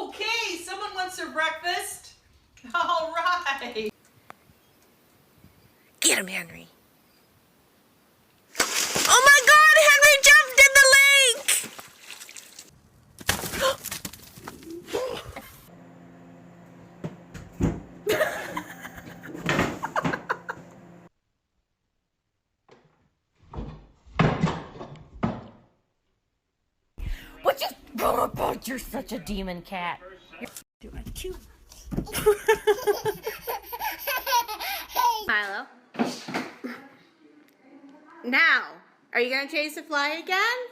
Okay, someone wants their breakfast. All right. Get him, Henry. Oh my God, Henry jumped in the lake! What you going about? You're such a demon cat. Do I cute? Milo. Now, are you gonna chase the fly again?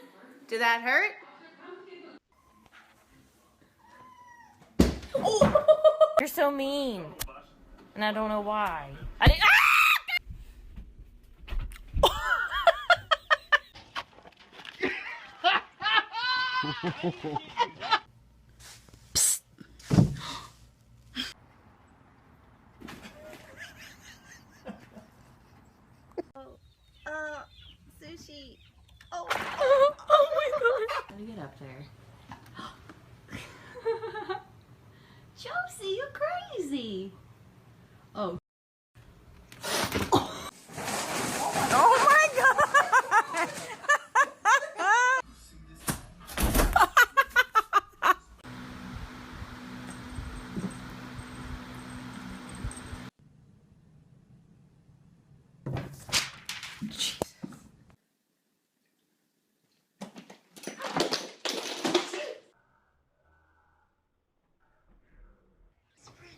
Did that hurt? You're so mean. And I don't know why. I didn't. Psst. Sushi. Oh. Oh my God. How do you get up there? Josie, you're crazy. Oh. Oh my God.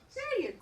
Serious.